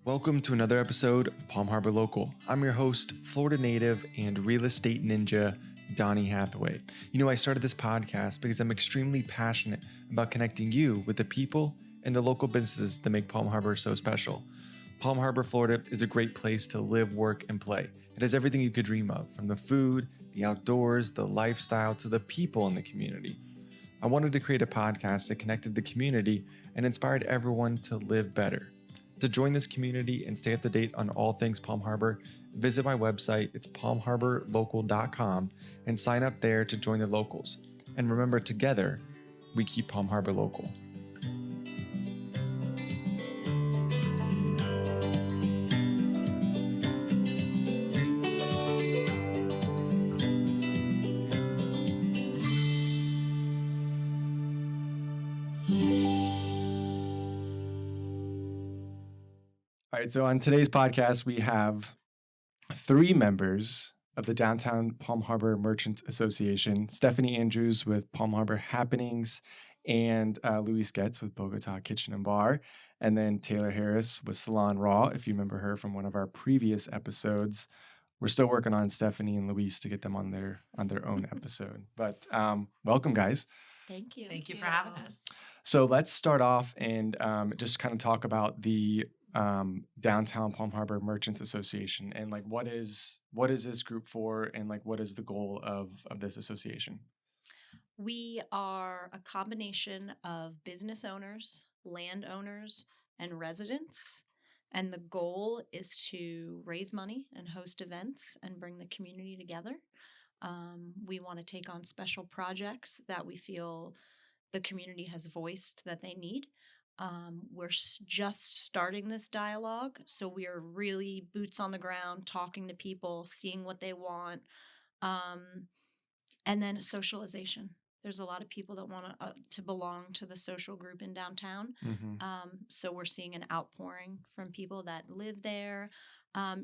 Welcome to another episode of Palm Harbor Local. I'm your host, Florida native and real estate ninja, Donnie Hathaway. I started this podcast because I'm extremely passionate about connecting you with the people and the local businesses that make Palm Harbor so special. Palm Harbor, Florida is a great place to live, work, and play. It has everything you could dream of, from the food, the outdoors, the lifestyle, to the people in the community. I wanted to create a podcast that connected the community and inspired everyone to live better. To join this community and stay up to date on all things Palm Harbor, visit my website, it's palmharborlocal.com, and sign up there to join the locals. And remember, together, we keep Palm Harbor local. All right, so on today's podcast, we have three members of the Downtown Palm Harbor Merchants Association: Stephanie Andrews with Palm Harbor Happenings, and Luis Getz with Bogota Kitchen and Bar, and then Taylor Harris with Salon Raw, if you remember her from one of our previous episodes. We're still working on Stephanie and Luis to get them on their own episode. But welcome, guys. Thank you. Thank you for having us. So let's start off and just kind of talk about the Downtown Palm Harbor Merchants Association, and like what is this group for, and like what is the goal of this association? We are a combination of business owners, landowners, and residents. And the goal is to raise money and host events and bring the community together. We want to take on special projects that we feel the community has voiced that they need. We're just starting this dialogue, so we are really boots on the ground, talking to people, seeing what they want, and then socialization. There's a lot of people that want to belong to the social group in downtown, so we're seeing an outpouring from people that live there.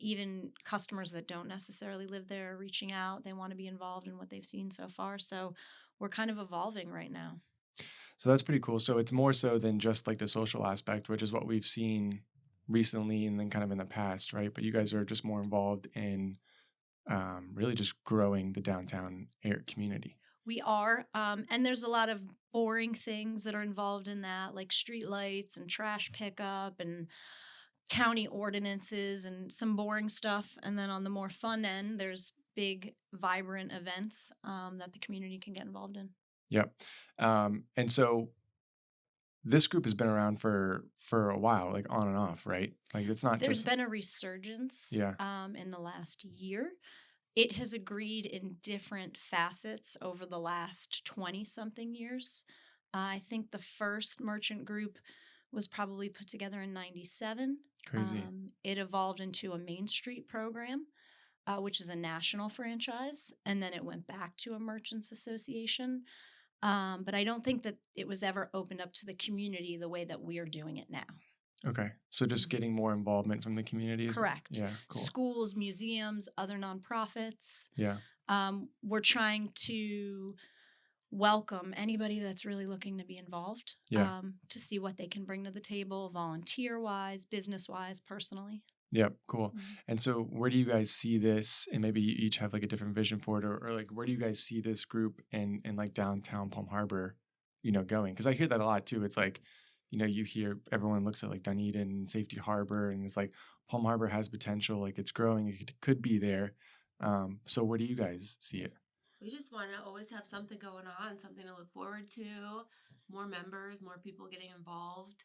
Even customers that don't necessarily live there are reaching out. They want to be involved in what they've seen so far, so we're kind of evolving right now. So that's pretty cool. So it's more so than just like the social aspect, which is what we've seen recently and then kind of in the past, right? But you guys are just more involved in really just growing the downtown community. We are, and there's a lot of boring things that are involved in that, like street lights and trash pickup and county ordinances and some boring stuff. And then on the more fun end, there's big, vibrant events that the community can get involved in. Yep. And so this group has been around for a while, like on and off, right? Like it's not There's been a resurgence in the last year. It has agreed in different facets over the last 20-something years. I think the first merchant group was probably put together in 97. Crazy. It evolved into a Main Street program, which is a national franchise, and then it went back to a merchants association. But I don't think that it was ever opened up to the community the way that we are doing it now. Okay. So just getting more involvement from the community. Correct. Yeah, cool. Schools, museums, other nonprofits. Yeah. We're trying to welcome anybody that's really looking to be involved, to see what they can bring to the table, volunteer-wise, business-wise, personally. Yep, cool. And so where do you guys see this, and maybe you each have like a different vision for it, or like where do you guys see this group in like downtown Palm Harbor, going? Because I hear that a lot too. It's like, you hear everyone looks at like Dunedin and Safety Harbor, and it's like Palm Harbor has potential, like it's growing, it could be there. So where do you guys see it? We just want to always have something going on, something to look forward to, more members, more people getting involved,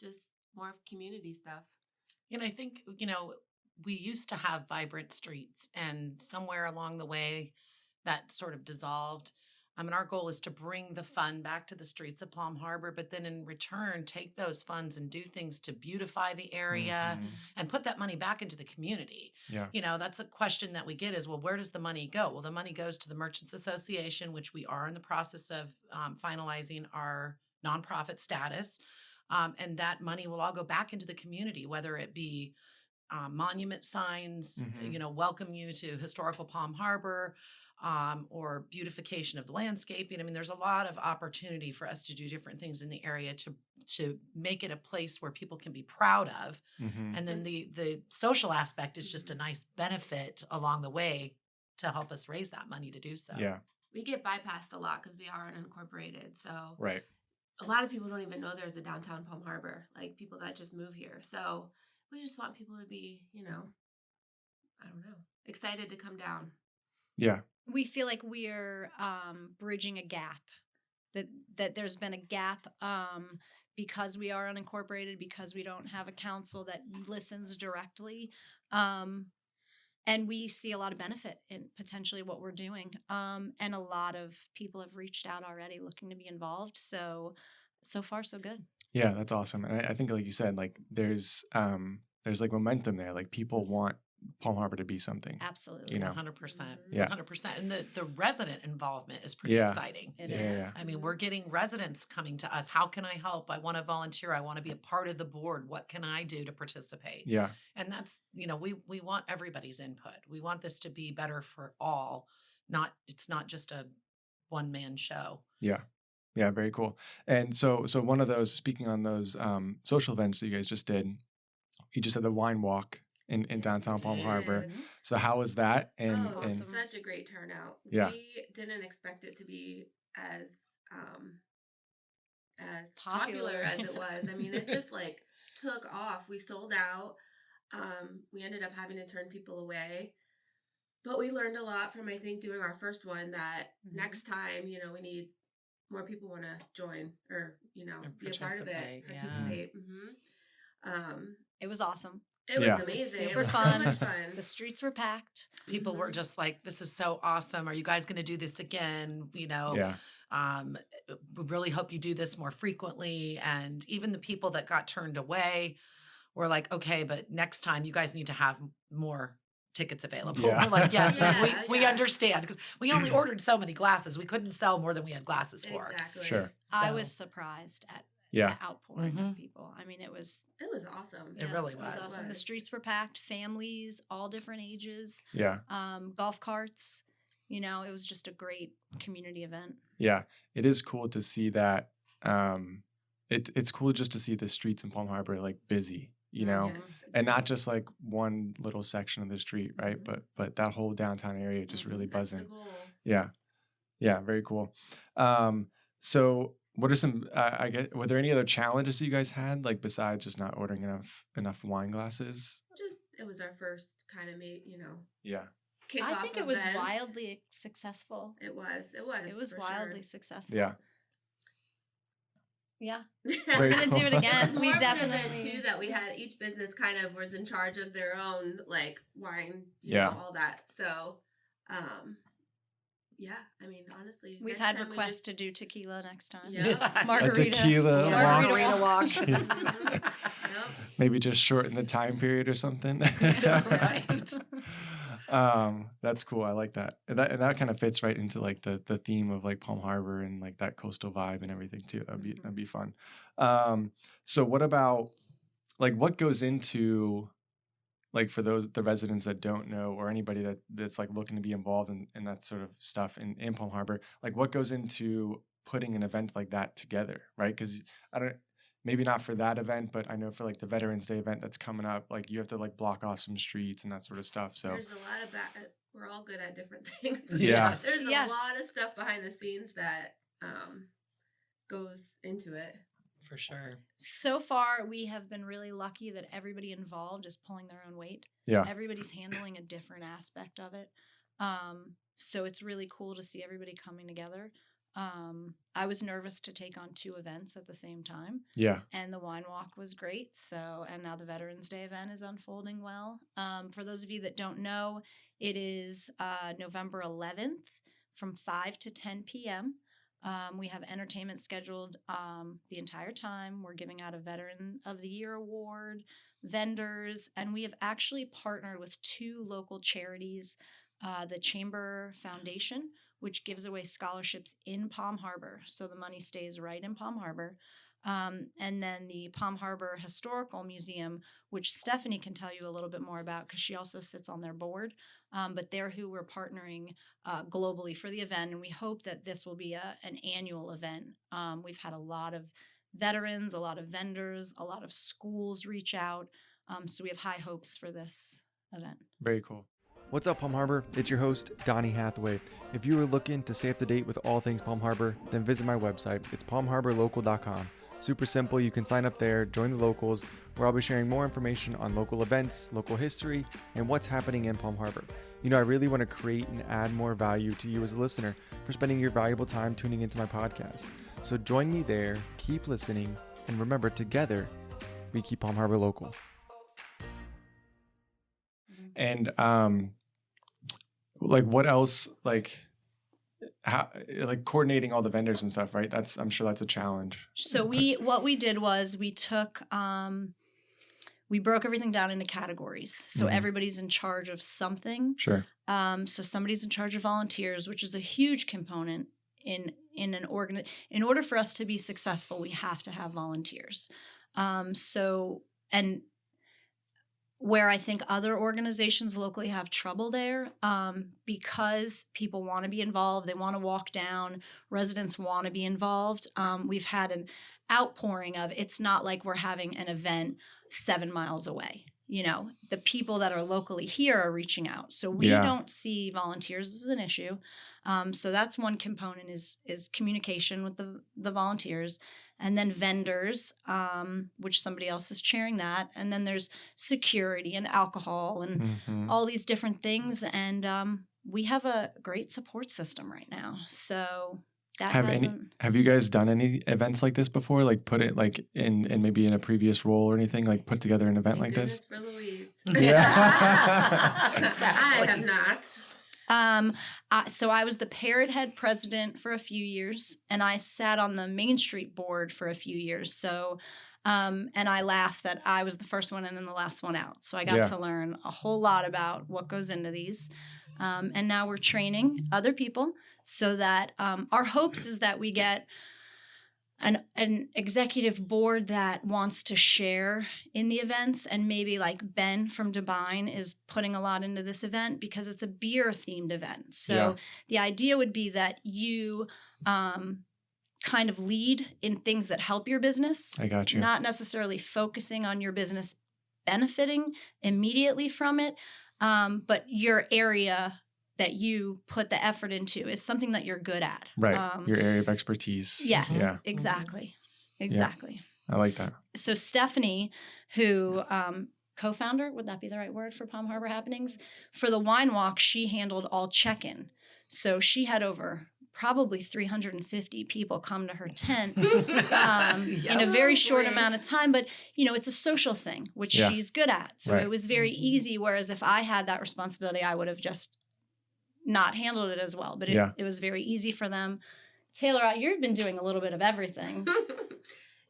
just more of community stuff. And I think, we used to have vibrant streets, and somewhere along the way that sort of dissolved. And our goal is to bring the fun back to the streets of Palm Harbor, but then in return, take those funds and do things to beautify the area and put that money back into the community. Yeah. That's a question that we get is, well, where does the money go? Well, the money goes to the Merchants Association, which we are in the process of finalizing our nonprofit status. And that money will all go back into the community, whether it be monument signs, welcome you to historical Palm Harbor, or beautification of the landscaping. I mean, there's a lot of opportunity for us to do different things in the area to make it a place where people can be proud of. Mhm. And then the social aspect is just a nice benefit along the way to help us raise that money to do so. Yeah. We get bypassed a lot because we are unincorporated. So Right. a lot of people don't even know there's a downtown Palm Harbor, like people that just move here. So we just want people to be, I don't know, excited to come down. Yeah. We feel like we're bridging a gap. That there's been a gap because we are unincorporated, because we don't have a council that listens directly. And we see a lot of benefit in potentially what we're doing. And a lot of people have reached out already looking to be involved. So far, so good. Yeah, that's awesome. And I think, like you said, like there's like momentum there. Like people want Palm Harbor to be something. Absolutely. You know? 100%. Mhm. Yeah. 100%. And the resident involvement is pretty Yeah. exciting. It Yeah, is. yeah. I mean, we're getting residents coming to us. How can I help? I want to volunteer. I want to be a part of the board. What can I do to participate? Yeah. And that's, we want everybody's input. We want this to be better for all. It's not just a one man show. Yeah. Yeah, very cool. And so one of those, speaking on those social events that you guys just did, you just had the wine walk in Yes, downtown we Palm Harbor. did. So how was that? And Oh, and Awesome. such a great turnout. Yeah. We didn't expect it to be as Popular. popular as it was. I mean, it just like took off. We sold out. We ended up having to turn people away. But we learned a lot from, I think, doing our first one that Mhm. next time, we need more people want to join or, And be a part of it, participate, yeah. participate. Mm-hmm. It was awesome. It was Yeah. It was amazing. It super was fun. so much fun. The streets were packed. People were Mhm. just like, this is so awesome. Are you guys going to do this again? yeah. We really hope you do this more frequently. And even the people that got turned away were like, okay, but next time you guys need to have more tickets available. Yeah. We're like, yes, Yeah, we yeah. understand, because we only ordered so many glasses. We couldn't sell more than we had glasses for. Exactly. Sure. I So, was surprised at Yeah. the outpouring Mhm. of people. I mean, it was awesome. It really it was. awesome. The streets were packed, families, all different ages, Yeah. golf carts. It was just a great community event. Yeah. It is cool to see that. It's cool just to see the streets in Palm Harbor like busy, Yes, and not just like one little section of the street, right? Mhm. But that whole downtown area just really That's the buzzing. goal. Yeah. Yeah. Very cool. So what are some, I guess, were there any other challenges that you guys had, like besides just not ordering enough wine glasses? Just it was our first kind of Yeah. kickoff. I think it was event. wildly successful. It was. It was for wildly sure. successful. Yeah. Yeah. Very We're gonna cool. do it It again. was We more of an event definitely too that we had. Each business kind of was in charge of their own like wine, Yeah. all that. So, yeah. I mean, honestly, We've next had time we requests just- to do tequila next time. Yeah. A Margarita. tequila Yeah, walk. margarita walk. Mhm. Maybe just shorten the time period or something. Right. That's cool. I like that. And that kind of fits right into like the theme of like Palm Harbor and like that coastal vibe and everything too. That'd be fun. So what about like what goes into like for the residents that don't know or anybody that's like looking to be involved in that sort of stuff in Palm Harbor, like what goes into putting an event like that together, right? Because maybe not for that event, but I know for like the Veterans Day event that's coming up, like you have to like block off some streets and that sort of stuff. So There's a lot of we're all good at different things. Yeah. Yes. There's Yeah. a lot of stuff behind the scenes that goes into it. For sure. So far, we have been really lucky that everybody involved is pulling their own weight. yeah, Everybody's handling a different aspect of it. So it's really cool to see everybody coming together. I was nervous to take on 2 events at the same time, yeah, and the wine walk was great. And now the Veterans Day event is unfolding well. For those of you that don't know, it is November 11th from 5 to 10 p.m. We have entertainment scheduled the entire time. We're giving out a Veteran of the Year award, vendors, and we have actually partnered with 2 local charities, the Chamber Foundation, which gives away scholarships in Palm Harbor. So the money stays right in Palm Harbor. And then the Palm Harbor Historical Museum, which Stephanie can tell you a little bit more about because she also sits on their board. But they're who we're partnering globally for the event. And we hope that this will be an annual event. We've had a lot of veterans, a lot of vendors, a lot of schools reach out. So we have high hopes for this event. Very cool. What's up, Palm Harbor? It's your host, Donnie Hathaway. If you are looking to stay up to date with all things Palm Harbor, then visit my website. It's palmharborlocal.com. Super simple. You can sign up there, join the locals, where I'll be sharing more information on local events, local history, and what's happening in Palm Harbor. You know, I really want to create and add more value to you as a listener for spending your valuable time tuning into my podcast. So join me there, keep listening, and remember, together, we keep Palm Harbor local. And like, what else? Like, how, like coordinating all the vendors and stuff, right? I'm sure that's a challenge. So what we did was we took we broke everything down into categories. So everybody's in charge of something. Sure. So somebody's in charge of volunteers, which is a huge component in an in order for us to be successful, we have to have volunteers. And where I think other organizations locally have trouble there, because people want to be involved, they want to walk down, residents want to be involved. We've had an outpouring of, it's not like we're having an event 7 miles away. You know, the people that are locally here are reaching out. So we don't see volunteers as an issue. So that's one component is communication with the volunteers. And then vendors, which somebody else is chairing that. And then there's security and alcohol and all these different things. And we have a great support system right now. So that have you guys done any events like this before? Like put it like in maybe in a previous role or anything, like put together an event like this? For Louise. Yeah. Exactly. I have not. So I was the Parrot Head president for a few years, and I sat on the Main Street board for a few years. So, and I laugh that I was the first one in and the last one out. So I got to learn a whole lot about what goes into these. And now we're training other people so that our hopes is that we get an executive board that wants to share in the events, and maybe like Ben from Devine is putting a lot into this event because it's a beer themed event. So the idea would be that you kind of lead in things that help your business. I got you. Not necessarily focusing on your business benefiting immediately from it, but your area that you put the effort into is something that you're good at. Right. Your area of expertise. Yes, exactly. Exactly. Yeah. I like that. So Stephanie, who co-founder, would that be the right word for Palm Harbor Happenings? For the wine walk, she handled all check-in. So she had over probably 350 people come to her tent in a very short amount of time. But, you know, it's a social thing, which she's good at. So it was very easy. Whereas if I had that responsibility, I would have just not handled it as well. But it was very easy for them. Taylor, you've been doing a little bit of everything.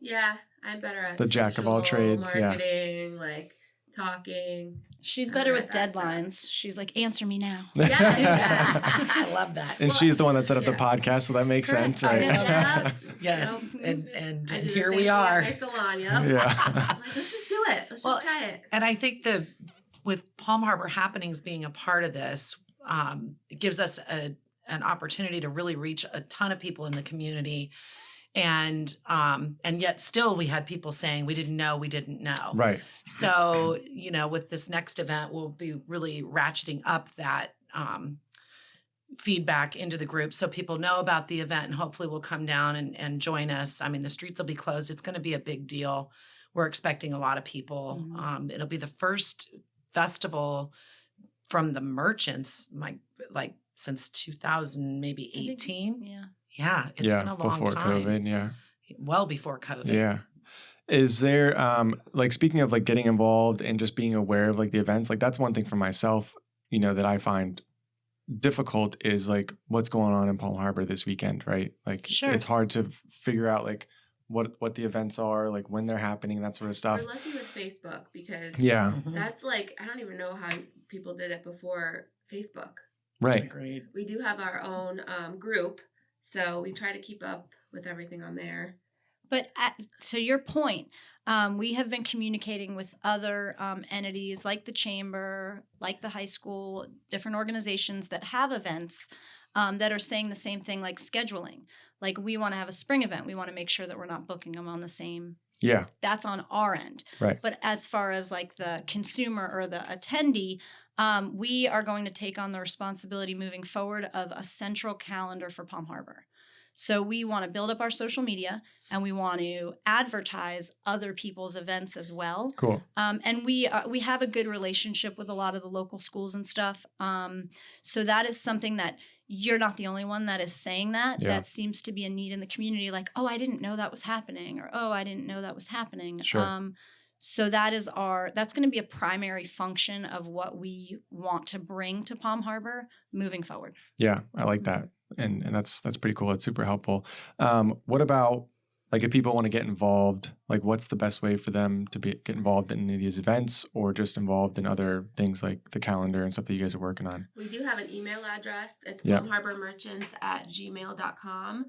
Yeah, I'm better at the jack of all trades. Marketing, like talking. She's better with deadlines. She's like, answer me now. Yeah, do that. I love that. And she's the one that set up the podcast, so that makes sense, right? Yes, and here we thing are. at my salon, Yeah. Like, let's just do it. Let's just try it. And I think with Palm Harbor Happenings being a part of this, it gives us an opportunity to really reach a ton of people in the community. And yet still we had people saying we didn't know. Right. So, you know, with this next event, we'll be really ratcheting up that feedback into the group so people know about the event and hopefully will come down and join us. I mean, the streets will be closed. It's going to be a big deal. We're expecting a lot of people. It'll be the first festival from the merchants, since 2000, maybe 18. Yeah, it's been a long before time. COVID, well before COVID. Yeah. Is there like, speaking of like getting involved and just being aware of like the events, like that's one thing for myself, you know, that I find difficult is like what's going on in Palm Harbor this weekend, right? Like it's hard to figure out like what the events are, like when they're happening, that sort of stuff. We're lucky with Facebook because that's like, I don't even know how people did it before Facebook. Right. Agreed. We do have our own group, so we try to keep up with everything on there. But to your point, we have been communicating with other entities like the chamber, like the high school, different organizations that have events that are saying the same thing, like scheduling. Like, we want to have a spring event. We want to make sure that we're not booking them on the same. Yeah. That's on our end. Right. But as far as like the consumer or the attendee, we are going to take on the responsibility moving forward of a central calendar for Palm Harbor. So we want to build up our social media, and we want to advertise other people's events as well. Cool. And we have a good relationship with a lot of the local schools and stuff. So that is something that you're not the only one that is saying that. Yeah. That seems to be a need in the community. Like, oh, I didn't know that was happening, or oh, I didn't know that was happening. Sure. So that's going to be a primary function of what we want to bring to Palm Harbor moving forward. Yeah, I like that. And that's pretty cool. It's super helpful. What about, like, if people want to get involved, like, what's the best way for them to get involved in any of these events, or just involved in other things like the calendar and stuff that you guys are working on? We do have an email address. It's palmharbormerchants@gmail.com.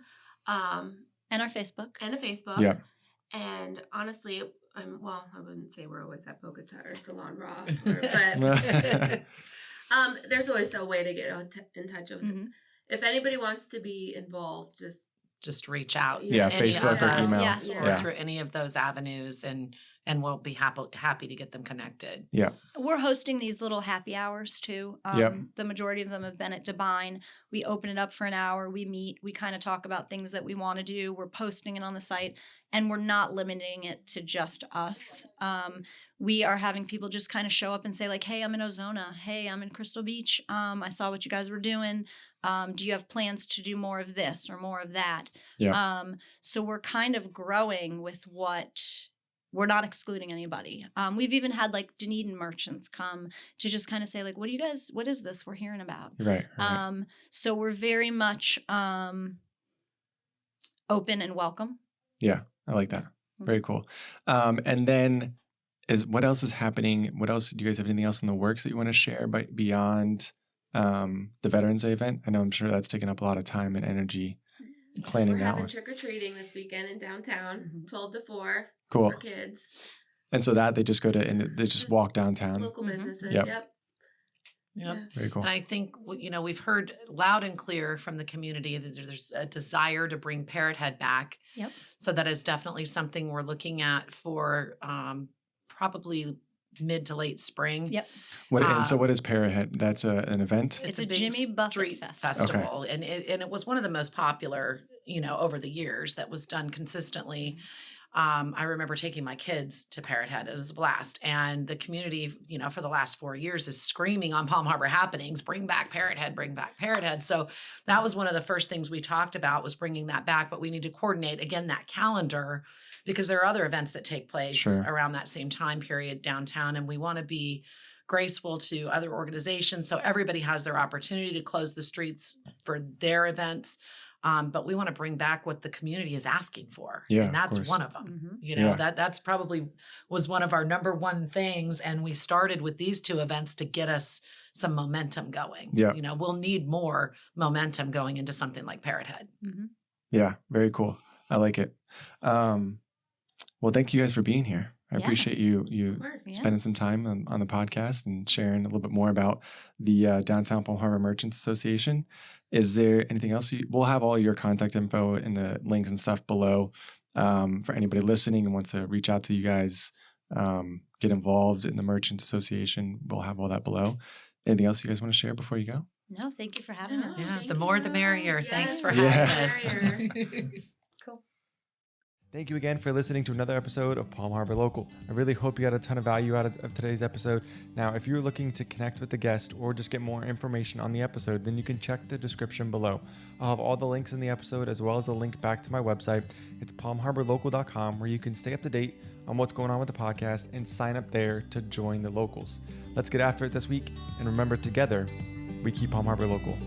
And our Facebook. And a Facebook. Yeah. And honestly, I wouldn't say we're always at Bogota or Salon Raw, but there's always a way to get in touch with Mm-hmm. If anybody wants to be involved, just reach out. Yeah, to any Facebook of or us, email. or Yeah. through any of those avenues, and we'll be happy to get them connected. Yeah. We're hosting these little happy hours too. Yep. The majority of them have been at Devine. We open it up for an hour. We meet. We kind of talk about things that we want to do. We're posting it on the site, and we're not limiting it to just us. We are having people just kind of show up and say, like, hey, I'm in Ozona. Hey, I'm in Crystal Beach. I saw what you guys were doing. Do you have plans to do more of this or more of that? Yeah. So we're kind of growing with what. We're not excluding anybody. We've even had like Dunedin merchants come to just kind of say, like, what is this we're hearing about? Right. So we're very much open and welcome. Yeah, I like that. Very cool. And then what else is happening? What else, do you guys have anything else in the works that you want to share beyond the Veterans Day event? I'm sure that's taken up a lot of time and energy planning that one. We're having trick-or-treating this weekend in downtown, 12 to 4. Cool. For kids. And so that they just go to, and they just walk downtown. Local businesses. Yep. Yep. Very cool. And I think, we've heard loud and clear from the community that there's a desire to bring Parrot Head back. Yep. So that is definitely something we're looking at for probably mid to late spring. Yep. And so what is Parrot Head? That's an event? It's a big Jimmy Buffett street festival. Okay. And it was one of the most popular, over the years, that was done consistently. I remember taking my kids to Parrot Head. It was a blast. And the community, for the last 4 years is screaming on Palm Harbor happenings, bring back Parrot Head, bring back Parrot Head. So that was one of the first things we talked about, was bringing that back. But we need to coordinate, again, that calendar, because there are other events that take place around that same time period downtown. And we want to be graceful to other organizations, so everybody has their opportunity to close the streets for their events. But we want to bring back what the community is asking for. Yeah, and that's of course. one of them. Mm-hmm. That's probably was one of our number one things. And we started with these two events to get us some momentum going. Yeah. We'll need more momentum going into something like Parrot Head. Mm-hmm. Yeah. Very cool. I like it. Well, thank you guys for being here. I appreciate you spending some time on the podcast and sharing a little bit more about the Downtown Palm Harbor Merchants Association. Is there anything else? We'll have all your contact info and the links and stuff below for anybody listening and wants to reach out to you guys, get involved in the Merchants Association. We'll have all that below. Anything else you guys want to share before you go? No, thank you for having us. Yeah, the more the merrier. Yes, Thanks for the having us. Cool. Thank you again for listening to another episode of Palm Harbor Local. I really hope you got a ton of value out of today's episode. Now, if you're looking to connect with the guest or just get more information on the episode, then you can check the description below. I'll have all the links in the episode, as well as a link back to my website. It's palmharborlocal.com, where you can stay up to date on what's going on with the podcast and sign up there to join the locals. Let's get after it this week, and remember, together, we keep Palm Harbor local.